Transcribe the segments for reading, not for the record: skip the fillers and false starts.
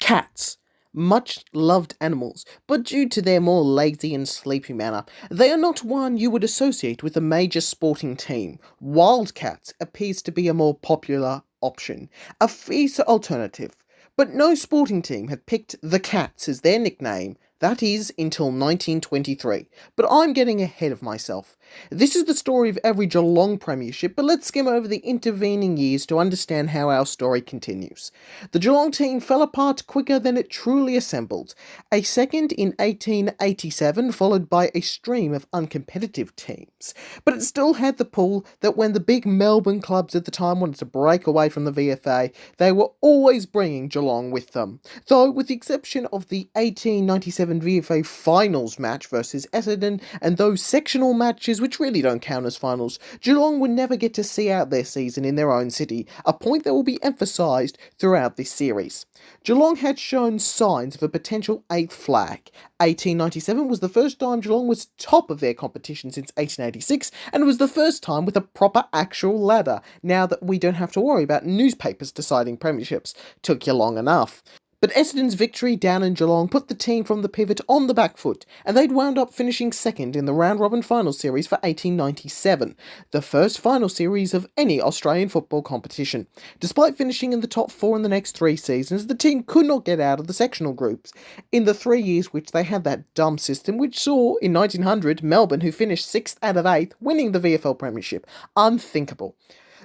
Cats. Much loved animals, but due to their more lazy and sleepy manner, they are not one you would associate with a major sporting team. Wildcats appears to be a more popular option, a fiercer alternative. But no sporting team had picked the Cats as their nickname, that is, until 1923. But I'm getting ahead of myself. This is the story of every Geelong Premiership, but let's skim over the intervening years to understand how our story continues. The Geelong team fell apart quicker than it truly assembled. A second in 1887, followed by a stream of uncompetitive teams. But it still had the pull that when the big Melbourne clubs at the time wanted to break away from the VFA, they were always bringing Geelong with them. Though, with the exception of the 1897 VFA finals match versus Essendon and those sectional matches which really don't count as finals, Geelong would never get to see out their season in their own city, a point that will be emphasised throughout this series. Geelong had shown signs of a potential 8th flag. 1897 was the first time Geelong was top of their competition since 1886, and it was the first time with a proper actual ladder, now that we don't have to worry about newspapers deciding premierships. Took you long enough. But Essendon's victory down in Geelong put the team from the pivot on the back foot, and they'd wound up finishing second in the round-robin final series for 1897, the first final series of any Australian football competition. Despite finishing in the top 4 in the next 3 seasons, the team could not get out of the sectional groups. In the 3 years which they had that dumb system, which saw, in 1900, Melbourne, who finished 6th out of 8th, winning the VFL Premiership. Unthinkable.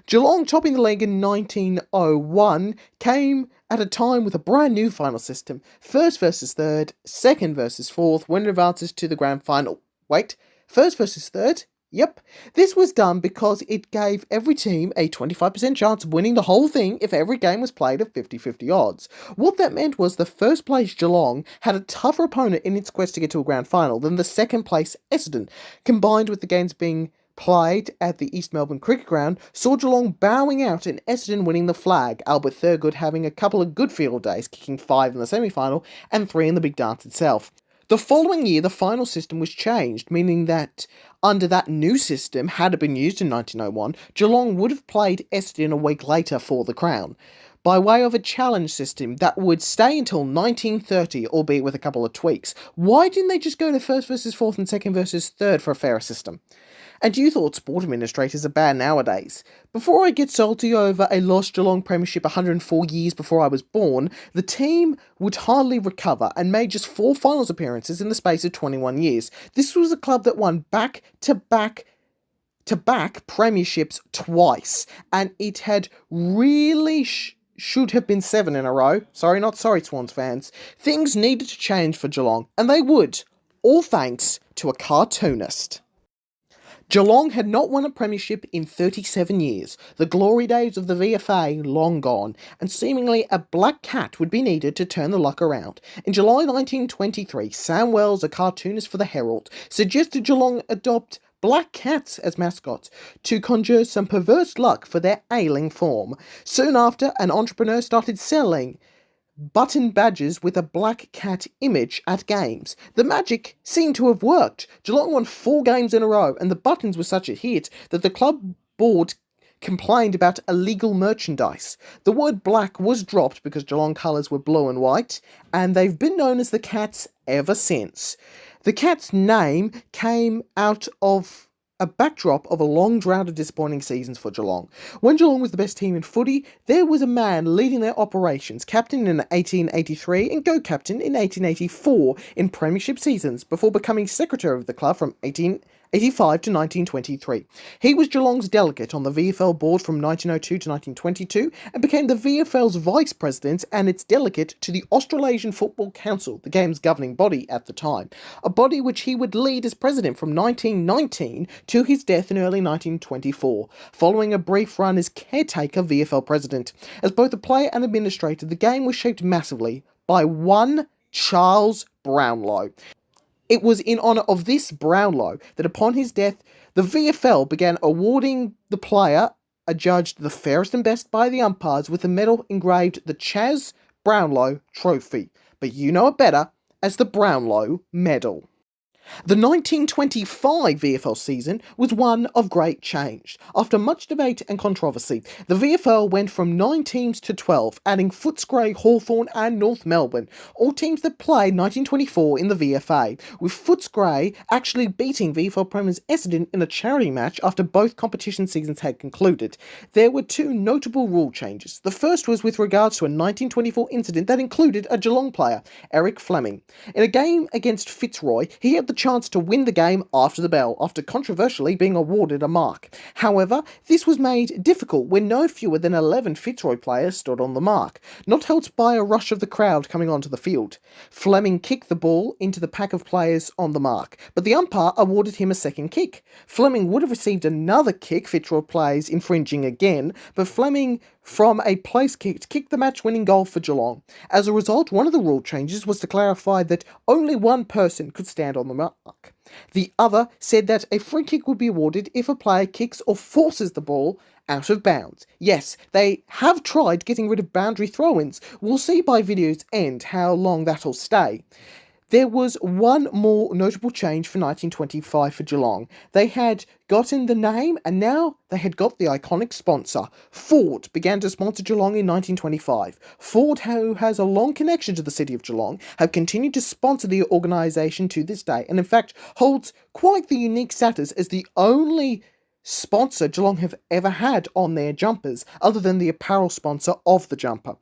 Geelong topping the league in 1901 came at a time with a brand new final system. First versus third, second versus fourth, winner advances to the grand final. Wait, first versus third? Yep. This was done because it gave every team a 25% chance of winning the whole thing if every game was played at 50-50 odds. What that meant was the first place Geelong had a tougher opponent in its quest to get to a grand final than the second place Essendon, combined with the games being played at the East Melbourne Cricket Ground, saw Geelong bowing out and Essendon winning the flag, Albert Thurgood having a couple of good field days, kicking 5 in the semi-final and 3 in the big dance itself. The following year, the final system was changed, meaning that under that new system, had it been used in 1901, Geelong would have played Essendon a week later for the crown, by way of a challenge system that would stay until 1930, albeit with a couple of tweaks. Why didn't they just go to first versus fourth and second versus third for a fairer system? And you thought sport administrators are bad nowadays. Before I get salty over a lost Geelong Premiership 104 years before I was born, the team would hardly recover and made just 4 finals appearances in the space of 21 years. This was a club that won back-to-back premierships twice, and it had really should have been 7 in a row. Sorry, not sorry, Swans fans. Things needed to change for Geelong, and they would, all thanks to a cartoonist. Geelong had not won a premiership in 37 years, the glory days of the VFA long gone, and seemingly a black cat would be needed to turn the luck around. In July 1923, Sam Wells, a cartoonist for the Herald, suggested Geelong adopt black cats as mascots to conjure some perverse luck for their ailing form. Soon after, an entrepreneur started selling button badges with a black cat image at games. The magic seemed to have worked. Geelong won 4 games in a row, and the buttons were such a hit that the club board complained about illegal merchandise. The word black was dropped because Geelong colours were blue and white, and they've been known as the Cats ever since. The Cats' name came out of a backdrop of a long drought of disappointing seasons for Geelong. When Geelong was the best team in footy, there was a man leading their operations, captain in 1883 and go-captain in 1884 in premiership seasons, before becoming secretary of the club from 1885 to 1923. He was Geelong's delegate on the VFL board from 1902 to 1922 and became the VFL's vice president and its delegate to the Australasian Football Council, the game's governing body at the time, a body which he would lead as president from 1919 to his death in early 1924, following a brief run as caretaker VFL president. As both a player and administrator, the game was shaped massively by one Charles Brownlow. It was in honour of this Brownlow that upon his death, the VFL began awarding the player, adjudged the fairest and best by the umpires, with a medal engraved the Chas Brownlow Trophy, but you know it better as the Brownlow Medal. The 1925 VFL season was one of great change. After much debate and controversy, the VFL went from 9 teams to 12, adding Footscray, Hawthorn and North Melbourne, all teams that played 1924 in the VFA, with Footscray actually beating VFL Premiers Essendon in a charity match after both competition seasons had concluded. There were two notable rule changes. The first was with regards to a 1924 incident that included a Geelong player, Eric Fleming. In a game against Fitzroy, he had the chance to win the game after the bell, after controversially being awarded a mark. However, this was made difficult when no fewer than 11 Fitzroy players stood on the mark, not helped by a rush of the crowd coming onto the field. Fleming kicked the ball into the pack of players on the mark, but the umpire awarded him a second kick. Fleming would have received another kick, Fitzroy players infringing again, but Fleming from a place kick kicked the match-winning goal for Geelong. As a result, one of the rule changes was to clarify that only one person could stand on the mark. The other said that a free kick would be awarded if a player kicks or forces the ball out of bounds. Yes, they have tried getting rid of boundary throw-ins. We'll see by video's end how long that'll stay. There was one more notable change for 1925 for Geelong. They had gotten the name and now they had got the iconic sponsor. Ford began to sponsor Geelong in 1925. Ford, who has a long connection to the city of Geelong, have continued to sponsor the organisation to this day and in fact holds quite the unique status as the only sponsor Geelong have ever had on their jumpers, other than the apparel sponsor of the jumper.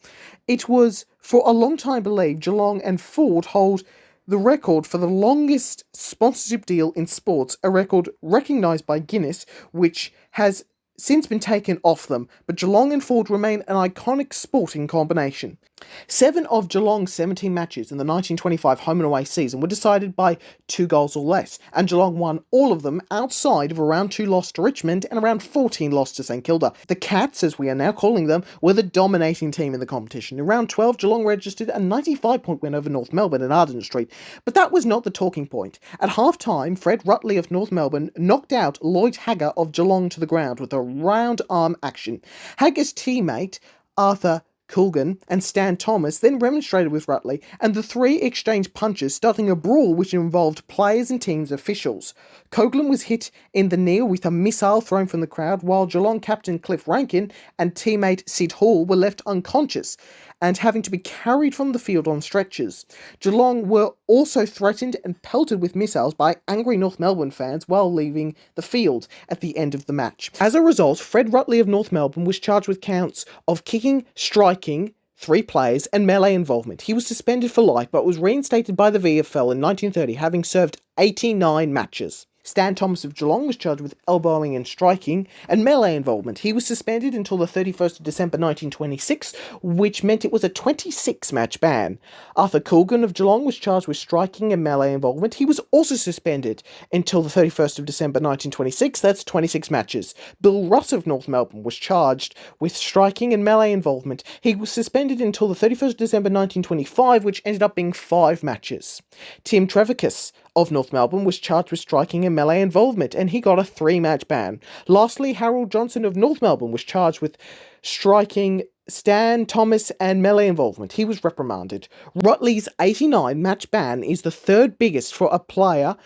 It was for a long time believed Geelong and Ford hold the record for the longest sponsorship deal in sports, a record recognised by Guinness, which has since been taken off them, but Geelong and Ford remain an iconic sporting combination. 7 of Geelong's 17 matches in the 1925 home and away season were decided by 2 goals or less, and Geelong won all of them outside of a round 2 loss to Richmond and around 14 loss to St Kilda. The Cats, as we are now calling them, were the dominating team in the competition. In round 12, Geelong registered a 95-point win over North Melbourne at Arden Street, but that was not the talking point. At half-time, Fred Rutley of North Melbourne knocked out Lloyd Hagger of Geelong to the ground with a round arm action. Hagger's teammate, Arthur Coolgan and Stan Thomas then remonstrated with Rutley, and the three exchanged punches, starting a brawl which involved players and teams officials. Coughlin was hit in the knee with a missile thrown from the crowd, while Geelong captain Cliff Rankin and teammate Sid Hall were left unconscious and having to be carried from the field on stretchers. Geelong were also threatened and pelted with missiles by angry North Melbourne fans while leaving the field at the end of the match. As a result, Fred Rutley of North Melbourne was charged with counts of kicking, striking 3 players, and melee involvement. He was suspended for life but was reinstated by the VFL in 1930, having served 89 matches. Stan Thomas of Geelong was charged with elbowing and striking and melee involvement. He was suspended until the 31st of December 1926, which meant it was a 26-match ban. Arthur Coolgan of Geelong was charged with striking and melee involvement. He was also suspended until the 31st of December 1926, that's 26 matches. Bill Russ of North Melbourne was charged with striking and melee involvement. He was suspended until the 31st of December 1925, which ended up being 5 matches. Tim Trevicus of North Melbourne was charged with striking and melee involvement, and he got a 3-match ban. Lastly, Harold Johnson of North Melbourne was charged with striking Stan Thomas and melee involvement. He was reprimanded. Rutley's 89-match ban is the 3rd biggest for a player,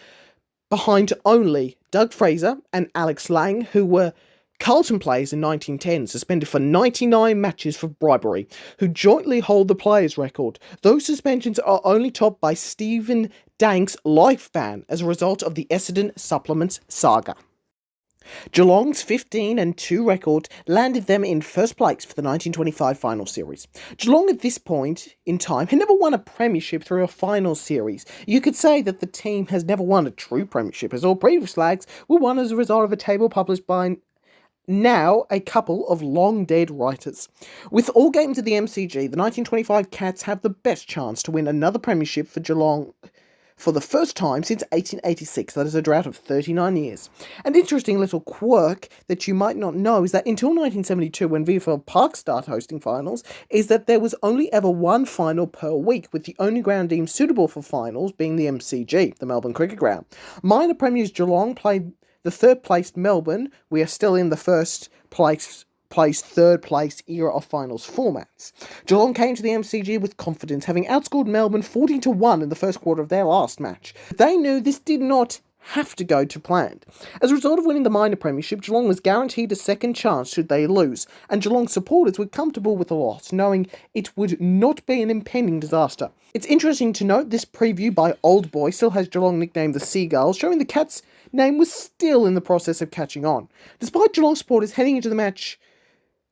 behind only Doug Fraser and Alex Lang, who were Carlton players in 1910, suspended for 99 matches for bribery, who jointly hold the players' record. Those suspensions are only topped by Stephen Dank's life ban as a result of the Essendon supplements saga. Geelong's 15-2 record landed them in first place for the 1925 final series. Geelong at this point in time had never won a premiership through a final series. You could say that the team has never won a true premiership, as all previous flags were won as a result of a table published by now a couple of long-dead writers. With all games of the MCG, the 1925 Cats have the best chance to win another premiership for Geelong for the first time since 1886. That is a drought of 39 years. An interesting little quirk that you might not know is that until 1972, when VFL Park started hosting finals, is that there was only ever one final per week, with the only ground deemed suitable for finals being the MCG, the Melbourne Cricket Ground. Minor premiers Geelong played the 3rd-placed Melbourne. We are still in the first place place, third place era of finals formats. Geelong came to the MCG with confidence, having outscored Melbourne 40-1 in the first quarter of their last match. They knew this did not have to go to plan. As a result of winning the minor premiership, Geelong was guaranteed a second chance should they lose, and Geelong supporters were comfortable with the loss, knowing it would not be an impending disaster. It's interesting to note this preview by Old Boy still has Geelong nicknamed the Seagulls, showing the Cats' name was still in the process of catching on. Despite Geelong supporters heading into the match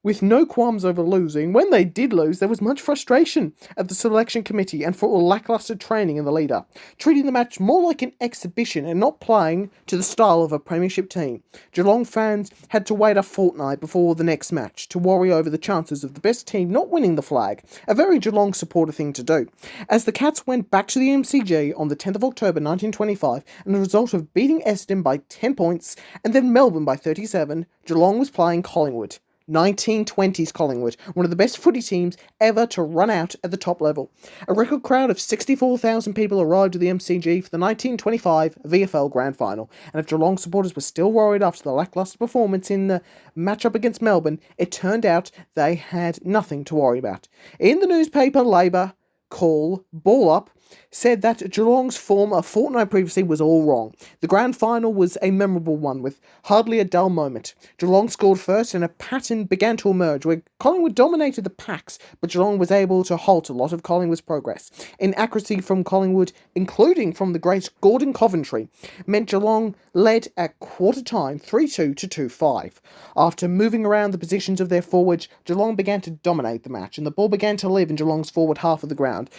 with no qualms over losing, when they did lose, there was much frustration at the selection committee and for lacklustre training in the lead-up, treating the match more like an exhibition and not playing to the style of a premiership team. Geelong fans had to wait a fortnight before the next match to worry over the chances of the best team not winning the flag, a very Geelong supporter thing to do. As the Cats went back to the MCG on the 10th of October 1925, and the result of beating Destined by 10 points and then Melbourne by 37, Geelong was playing Collingwood. 1920s Collingwood, one of the best footy teams ever to run out at the top level. A record crowd of 64,000 people arrived at the MCG for the 1925 VFL Grand Final, and if Geelong supporters were still worried after the lacklustre performance in the matchup against Melbourne, it turned out they had nothing to worry about. In the newspaper, Labour call Ball Up said that Geelong's form a fortnight previously was all wrong. The grand final was a memorable one with hardly a dull moment. Geelong scored first and a pattern began to emerge where Collingwood dominated the packs, but Geelong was able to halt a lot of Collingwood's progress. Inaccuracy from Collingwood, including from the great Gordon Coventry, meant Geelong led at quarter time 3-2 to 2-5. After moving around the positions of their forwards, Geelong began to dominate the match and the ball began to live in Geelong's forward half of the ground.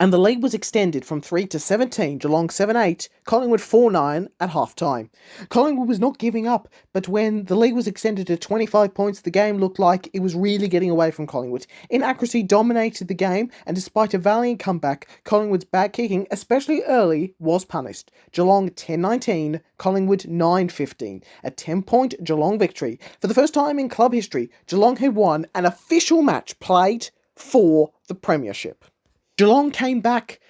And the lead was extended from 3 to 17, Geelong 7-8, Collingwood 4-9 at half-time. Collingwood was not giving up, but when the lead was extended to 25 points, the game looked like it was really getting away from Collingwood. Inaccuracy dominated the game, and despite a valiant comeback, Collingwood's bad kicking, especially early, was punished. Geelong 10-19, Collingwood 9-15, a 10-point Geelong victory. For the first time in club history, Geelong had won an official match played for the Premiership. Geelong came back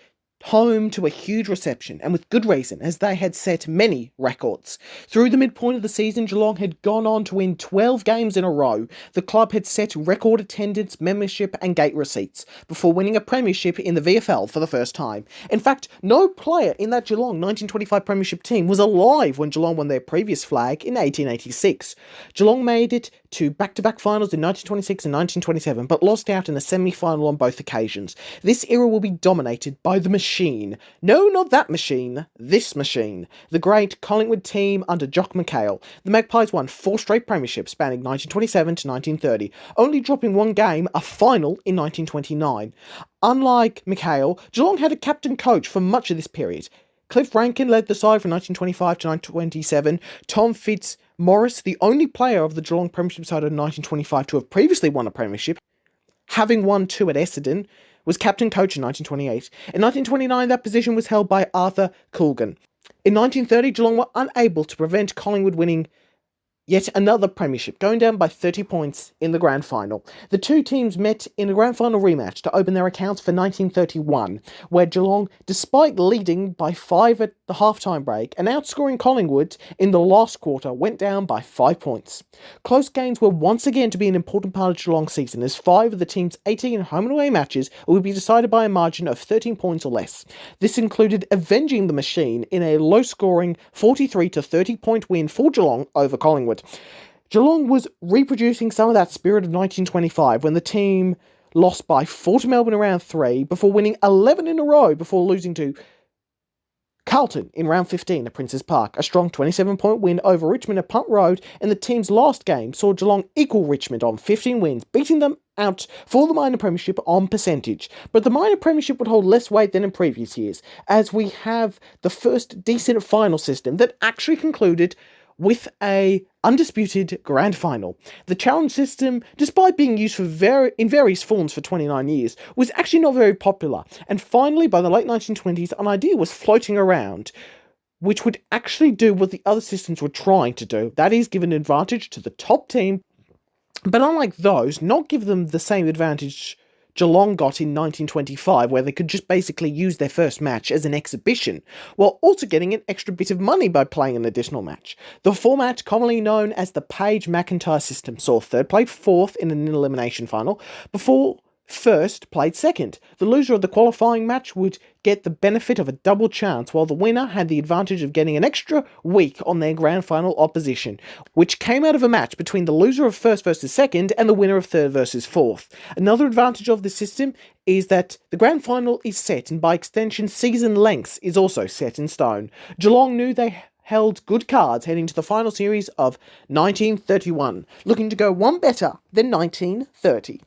home to a huge reception, and with good reason, as they had set many records. Through the midpoint of the season, Geelong had gone on to win 12 games in a row. The club had set record attendance, membership and gate receipts, before winning a premiership in the VFL for the first time. In fact, no player in that Geelong 1925 premiership team was alive when Geelong won their previous flag in 1886. Geelong made it to back-to-back finals in 1926 and 1927, but lost out in a semi-final on both occasions. This era will be dominated by the machine. No, not that machine. This machine. The great Collingwood team under Jock McHale. The Magpies won 4 straight premierships spanning 1927 to 1930, only dropping one game, a final, in 1929. Unlike McHale, Geelong had a captain coach for much of this period. Cliff Rankin led the side from 1925 to 1927. Tom Fitzmaurice, the only player of the Geelong Premiership side of 1925 to have previously won a premiership, having won 2 at Essendon, was captain coach in 1928. In 1929, that position was held by Arthur Coolgan. In 1930, Geelong were unable to prevent Collingwood winning yet another premiership, going down by 30 points in the grand final. The two teams met in a grand final rematch to open their accounts for 1931, where Geelong, despite leading by 5 at the half-time break and outscoring Collingwood in the last quarter, went down by 5 points. Close games were once again to be an important part of Geelong's season, as 5 of the team's 18 home and away matches would be decided by a margin of 13 points or less. This included avenging the machine in a low-scoring 43 to 30 point win for Geelong over Collingwood. Geelong was reproducing some of that spirit of 1925 when the team lost by 4 to Melbourne in round 3 before winning 11 in a row before losing to Carlton in round 15 at Princes Park. A strong 27-point win over Richmond at Punt Road in the team's last game saw Geelong equal Richmond on 15 wins, beating them out for the minor premiership on percentage. But the minor premiership would hold less weight than in previous years, as we have the first decent final system that actually concluded with a undisputed grand final. The challenge system, despite being used in various forms for 29 years, was actually not very popular, and finally by the late 1920s an idea was floating around which would actually do what the other systems were trying to do, that is, give an advantage to the top team, but unlike those, not give them the same advantage Geelong got in 1925, where they could just basically use their first match as an exhibition, while also getting an extra bit of money by playing an additional match. The format, commonly known as the Page-McIntyre system, saw third played fourth in an elimination final, before first played second. The loser of the qualifying match would get the benefit of a double chance, while the winner had the advantage of getting an extra week on their grand final opposition, which came out of a match between the loser of first versus second and the winner of third versus fourth. Another advantage of the system is that the grand final is set, and by extension season lengths is also set in stone. Geelong knew they held good cards heading to the final series of 1931, looking to go one better than 1930.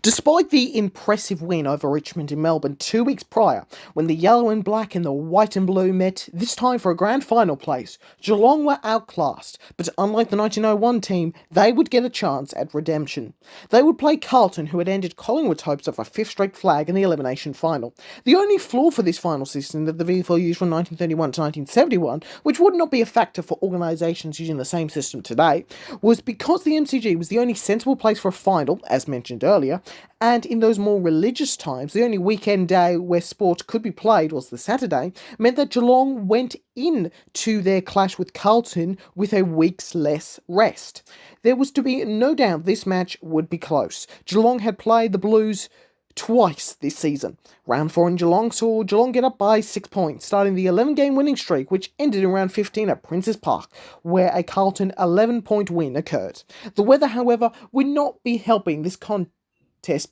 Despite the impressive win over Richmond in Melbourne 2 weeks prior, when the yellow and black and the white and blue met, this time for a grand final place, Geelong were outclassed, but unlike the 1901 team, they would get a chance at redemption. They would play Carlton, who had ended Collingwood's hopes of a fifth straight flag in the elimination final. The only flaw for this final system that the VFL used from 1931 to 1971, which would not be a factor for organisations using the same system today, was because the MCG was the only sensible place for a final, as mentioned earlier, and in those more religious times, the only weekend day where sport could be played was the Saturday, meant that Geelong went in to their clash with Carlton with a week's less rest. There was to be no doubt this match would be close. Geelong had played the Blues twice this season. Round 4 in Geelong saw Geelong get up by 6 points, starting the 11-game winning streak, which ended in round 15 at Princes Park, where a Carlton 11-point win occurred. The weather, however, would not be helping this contest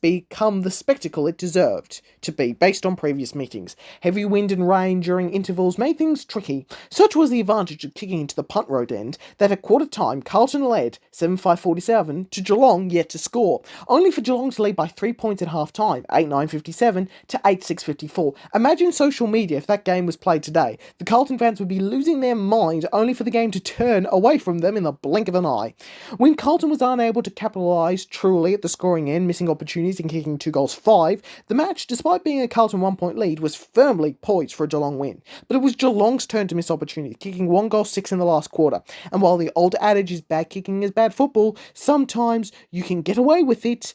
become the spectacle it deserved to be based on previous meetings. Heavy wind and rain during intervals made things tricky. Such was the advantage of kicking into the punt road end that at quarter time Carlton led 7-5-47 to Geelong yet to score, only for Geelong to lead by 3 points at half time, 8-9-57 to 8-6-54. Imagine social media if that game was played today. The Carlton fans would be losing their mind only for the game to turn away from them in the blink of an eye. When Carlton was unable to capitalise truly at the scoring end, missing opportunities and kicking 2 goals 5, the match, despite being a Carlton 1-point lead, was firmly poised for a Geelong win. But it was Geelong's turn to miss opportunities, kicking 1 goal 6 in the last quarter. And while the old adage is bad kicking is bad football, sometimes you can get away with it.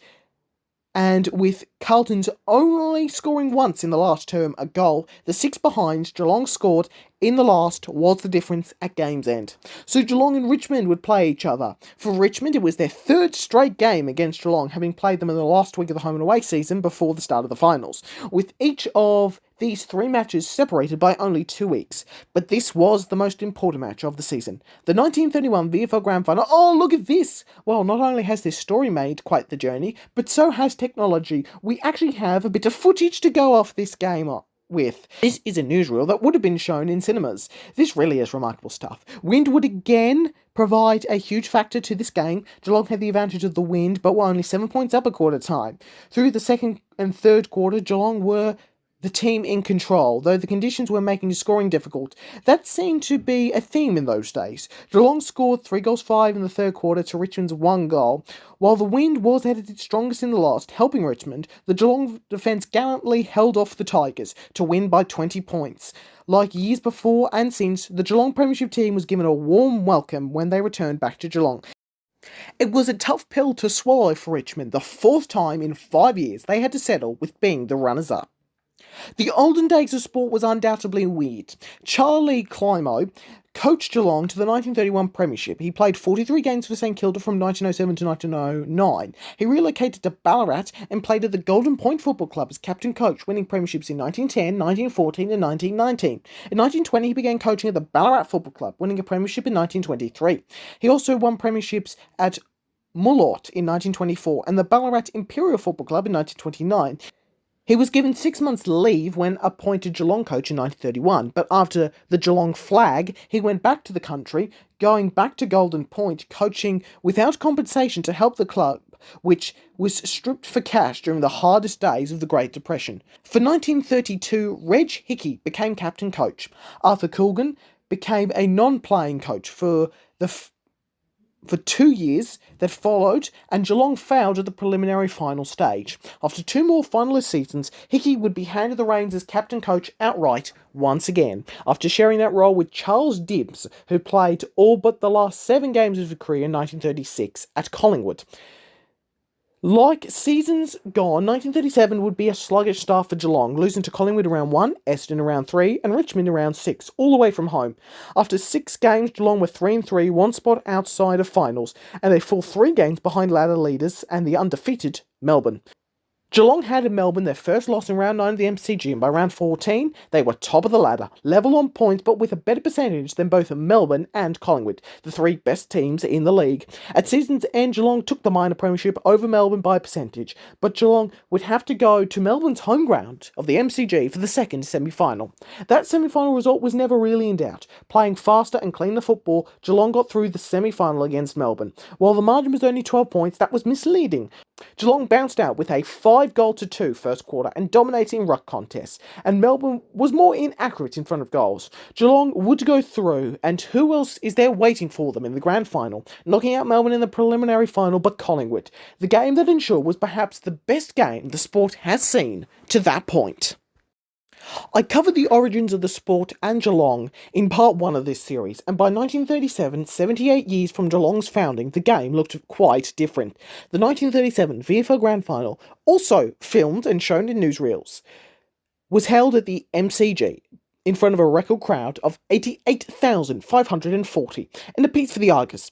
And with Carlton's only scoring once in the last term a goal, the 6 behind Geelong scored in the last was the difference at game's end. So Geelong and Richmond would play each other. For Richmond, it was their third straight game against Geelong, having played them in the last week of the home and away season before the start of the finals, with each of these 3 matches separated by only 2 weeks. But this was the most important match of the season. The 1931 VFL Grand Final. Oh, look at this! Well, not only has this story made quite the journey, but so has technology. We actually have a bit of footage to go off this game with. This is a newsreel that would have been shown in cinemas. This really is remarkable stuff. Wind would again provide a huge factor to this game. Geelong had the advantage of the wind, but were only 7 points up at quarter time. Through the second and third quarter, Geelong were the team in control, though the conditions were making scoring difficult. That seemed to be a theme in those days. Geelong scored 3 goals 5 in the third quarter to Richmond's 1 goal. While the wind was at its strongest in the last, helping Richmond, the Geelong defence gallantly held off the Tigers to win by 20 points. Like years before and since, the Geelong Premiership team was given a warm welcome when they returned back to Geelong. It was a tough pill to swallow for Richmond, the 4th time in 5 years they had to settle with being the runners-up. The olden days of sport was undoubtedly weird. Charlie Climo coached Geelong to the 1931 Premiership. He played 43 games for St Kilda from 1907 to 1909. He relocated to Ballarat and played at the Golden Point Football Club as captain coach, winning premierships in 1910, 1914 and 1919. In 1920 he began coaching at the Ballarat Football Club, winning a premiership in 1923. He also won premierships at Mullort in 1924 and the Ballarat Imperial Football Club in 1929. He was given 6 months leave when appointed Geelong coach in 1931, but after the Geelong flag, he went back to the country, going back to Golden Point, coaching without compensation to help the club, which was stripped for cash during the hardest days of the Great Depression. For 1932, Reg Hickey became captain coach. Arthur Coolgan became a non-playing coach for 2 years that followed, and Geelong failed at the preliminary final stage. After 2 more finalist seasons, Hickey would be handed the reins as captain coach outright once again, after sharing that role with Charles Dibbs, who played all but the last 7 games of his career in 1936 at Collingwood. Like seasons gone, 1937 would be a sluggish start for Geelong, losing to Collingwood in round 1, Eston in round 3, and Richmond in round 6, all away from home. After 6 games, Geelong were 3-3, one spot outside of finals, and they fall 3 games behind ladder leaders and the undefeated Melbourne. Geelong had in Melbourne their first loss in round 9 of the MCG, and by round 14, they were top of the ladder, level on points but with a better percentage than both Melbourne and Collingwood, the 3 best teams in the league. At season's end, Geelong took the minor premiership over Melbourne by a percentage, but Geelong would have to go to Melbourne's home ground of the MCG for the second semi-final. That semi-final result was never really in doubt. Playing faster and cleaner football, Geelong got through the semi-final against Melbourne. While the margin was only 12 points, that was misleading. Geelong bounced out with a 5-2 first quarter and dominating ruck contests, and Melbourne was more inaccurate in front of goals. Geelong would go through, and who else is there waiting for them in the grand final, knocking out Melbourne in the preliminary final but Collingwood? The game that ensured was perhaps the best game the sport has seen to that point. I covered the origins of the sport and Geelong in part 1 of this series, and by 1937, 78 years from Geelong's founding, the game looked quite different. The 1937 VFL Grand Final, also filmed and shown in newsreels, was held at the MCG in front of a record crowd of 88,540, and a piece for the Argus.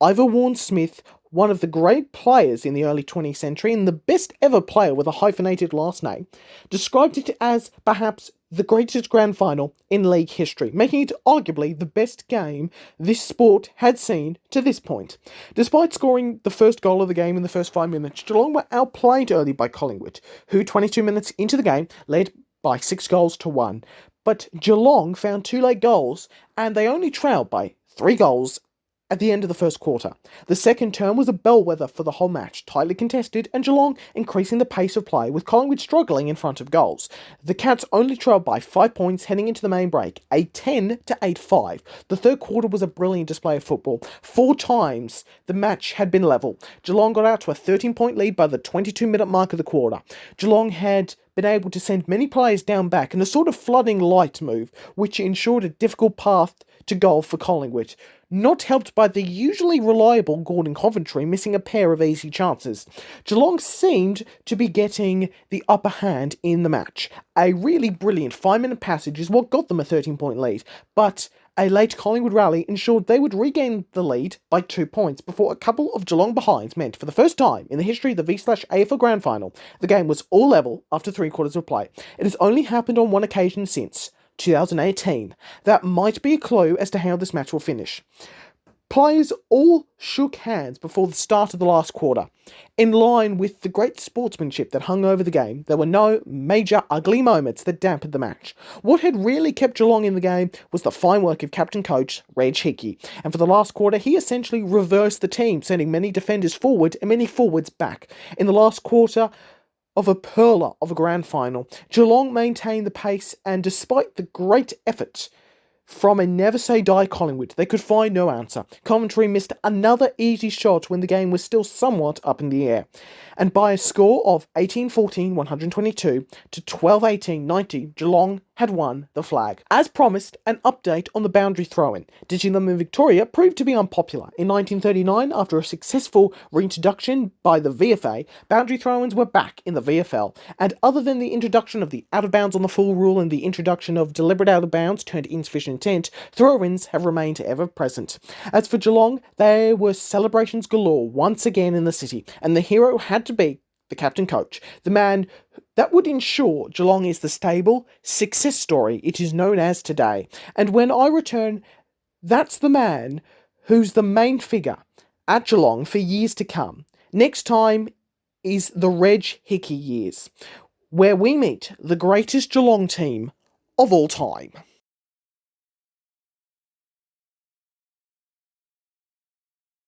Ivor Warren Smith, one of the great players in the early 20th century and the best ever player with a hyphenated last name, described it as perhaps the greatest grand final in league history, making it arguably the best game this sport had seen to this point. Despite scoring the first goal of the game in the first 5 minutes, Geelong were outplayed early by Collingwood, who 22 minutes into the game led by 6-1. But Geelong found 2 late goals, and they only trailed by 3 goals at the end of the first quarter. The second term was a bellwether for the whole match, tightly contested, and Geelong increasing the pace of play, with Collingwood struggling in front of goals. The Cats only trailed by 5 points heading into the main break, a 10-8-5. The third quarter was a brilliant display of football. 4 times the match had been level. Geelong got out to a 13-point lead by the 22-minute mark of the quarter. Geelong had been able to send many players down back in a sort of flooding light move, which ensured a difficult path to goal for Collingwood, not helped by the usually reliable Gordon Coventry missing a pair of easy chances. Geelong seemed to be getting the upper hand in the match. A really brilliant 5-minute passage is what got them a 13-point lead, but a late Collingwood rally ensured they would regain the lead by 2 points before a couple of Geelong behinds meant, for the first time in the history of the V/AFL Grand Final, the game was all level after 3 quarters of play. It has only happened on one occasion since 2018. That might be a clue as to how this match will finish. Players all shook hands before the start of the last quarter. In line with the great sportsmanship that hung over the game, there were no major ugly moments that dampened the match. What had really kept Geelong in the game was the fine work of captain coach Reg Hickey, and for the last quarter he essentially reversed the team, sending many defenders forward and many forwards back. In the last quarter of a pearler of a grand final, Geelong maintained the pace, and despite the great effort from a never-say-die Collingwood, they could find no answer. Coventry missed another easy shot when the game was still somewhat up in the air. And by a score of 18-14-122 to 12-18-90, Geelong had won the flag. As promised, an update on the boundary throw-in. Ditching them in Victoria proved to be unpopular. In 1939, after a successful reintroduction by the VFA, boundary throw-ins were back in the VFL. And other than the introduction of the out-of-bounds on the full rule and the introduction of deliberate out-of-bounds turned insufficient intent, throw-ins have remained ever present. As for Geelong, there were celebrations galore once again in the city, and the hero had to be the captain coach, the man that would ensure Geelong is the stable success story it is known as today. And when I return, that's the man who's the main figure at Geelong for years to come. Next time is the Reg Hickey years, where we meet the greatest Geelong team of all time.